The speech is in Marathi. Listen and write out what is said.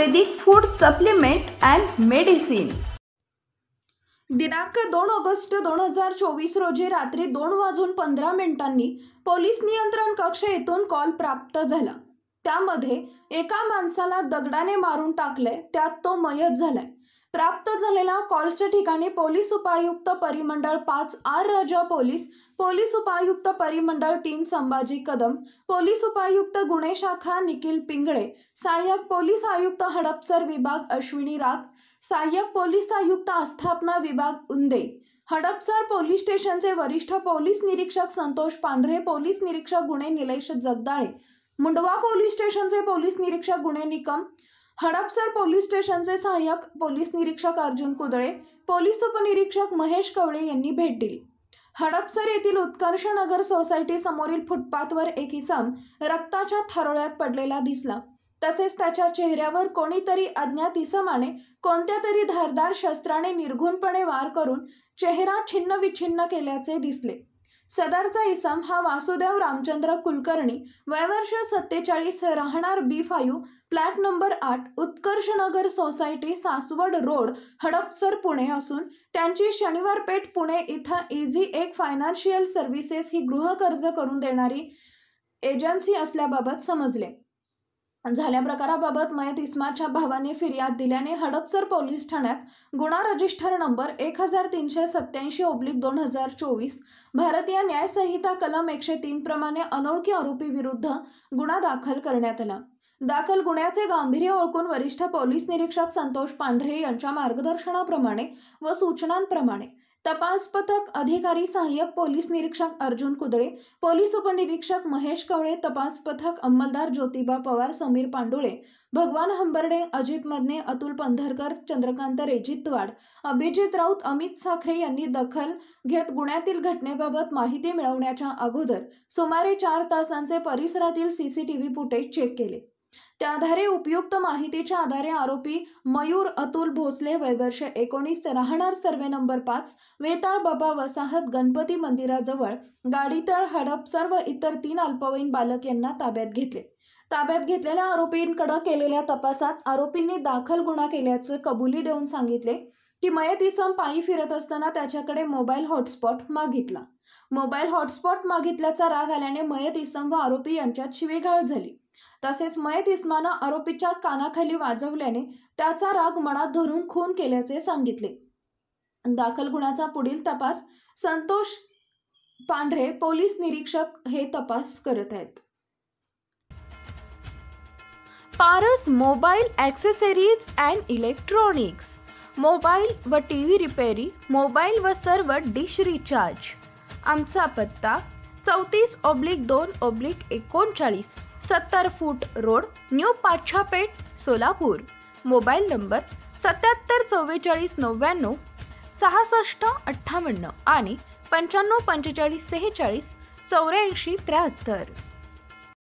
Ayurvedic food supplement and medicine. दिनांक 2 ऑगस्ट 2024 रोजी रात्री 2:15 पोलीस नियंत्रण कक्ष येथून कॉल प्राप्त झाला। त्यामध्ये एका माणसाला दगडाने मारून टाकले, त्यात तो मयत झालाय। प्राप्त झालेल्या कॉलच्या ठिकाणी पोलीस उपायुक्त परिमंडळ 5 आर राजा पोलीस, पोलीस उपायुक्त परिमंडळ 3 संभाजी कदम, पोलीस उपायुक्त गुन्हे शाखा निखिल पिंगळे, सहाय्यक पोलीस आयुक्त हडपसर विभाग अश्विनी राख, सहाय्यक पोलीस आयुक्त आस्थापना विभाग उंदे, हडपसर पोलीस स्टेशनचे वरिष्ठ पोलीस निरीक्षक संतोष पांढरे, पोलीस निरीक्षक गुन्हे निलेश जगदाळे, मुंडवा पोलीस स्टेशनचे पोलीस निरीक्षक गुन्हे निकम, हडपसर पोलीस स्टेशनचे सहाय्यक पोलीस निरीक्षक अर्जुन कुदळे, पोलीस उपनिरीक्षक महेश कवळे यांनी भेट दिली। हडपसर येथील उत्कर्ष नगर सोसायटी समोरील फुटपाथवर एक इसम रक्ताच्या थारोळ्यात पडलेला दिसला। तसेच त्याच्या चेहऱ्यावर कोणीतरी अज्ञात इसमाने कोणत्या तरी धारदार शस्त्राने निर्घुणपणे वार करून चेहरा छिन्नविछिन्न केल्याचे दिसले। सदरचा इसम हा वासुदेव रामचंद्र कुलकर्णी, वय वर्ष 47, राहणार B5, फ्लॅट नंबर 8, उत्कर्ष नगर सोसायटी, सासवड रोड, हडपसर, पुणे असून त्यांची शनिवार पेठ पुणे इथं इझी एक फायनान्शियल सर्व्हिसेस ही गृहकर्ज करून देणारी एजन्सी असल्याबाबत समजले। झाल्या प्रकाराबाबत मयत इसमाच्या भावाने फिर्याद दिल्याने हडपसर पोलीस ठाण्यात गुन्हा रजिस्टर नंबर 1387/2024 भारतीय न्याय संहिता कलम 103 प्रमाणे अनोळखी आरोपी विरुद्ध गुन्हा दाखल करण्यात आला। दाखल गुन्ह्याचे गांभीर्य ओळखून वरिष्ठ पोलीस निरीक्षक संतोष पांढरे यांच्या मार्गदर्शनाप्रमाणे व सूचनांप्रमाणे तपास पथक अधिकारी सहाय्यक पोलीस निरीक्षक अर्जुन कुदळे, पोलीस उपनिरीक्षक महेश कवळे, तपास पथक अंमलदार ज्योतिबा पवार, समीर पांडुळे, भगवान हंबर्डे, अजित मदने, अतुल पंधरकर, चंद्रकांत रेजितवाड, अभिजित राऊत, अमित साखरे यांनी दखल घेत गुन्ह्यातील घटनेबाबत माहिती मिळवण्याच्या अगोदर सुमारे 4 तासांचे परिसरातील CCTV फुटेज चेक केले। त्या आधारे उपयुक्त माहितीच्या आधारे आरोपी मयूर अतुल भोसले, वय वर्ष 19, राहणार सर्वे नंबर 5, वेताळ बाबा वसाहत, गणपती मंदिराजवळ, गाडीतळ, हडपसर व इतर 3 अल्पवयीन बालक यांना ताब्यात घेतले। ताब्यात घेतलेल्या आरोपींकडे केलेल्या तपासात आरोपींनी दाखल गुन्हा केल्याचे कबुली देऊन सांगितले की मयत इसम पायी फिरत असताना त्याच्याकडे मोबाईल हॉटस्पॉट मागितला। मोबाईल हॉटस्पॉट मागितल्याचा राग आल्याने मयत इसम व आरोपी यांच्यात शिवीगाळ झाली। तसेच मयत इसमानं आरोपीच्या कानाखाली वाजवल्याने त्याचा राग मनात धरून खून केल्याचे सांगितले। दाखल गुन्ह्याचा पुढील तपास संतोष पांढरे पोलीस निरीक्षक हे तपास करत आहेत। Paras mobile accessories and electronics, mobile व TV रिपेरी, मोबाईल व सर्व डिश रिचार्ज। आमचा पत्ता 34/2/39, 70 फूट road, new Pachhapeth, Solapur. Mobile number 774499 6658 आणि 954546 8473।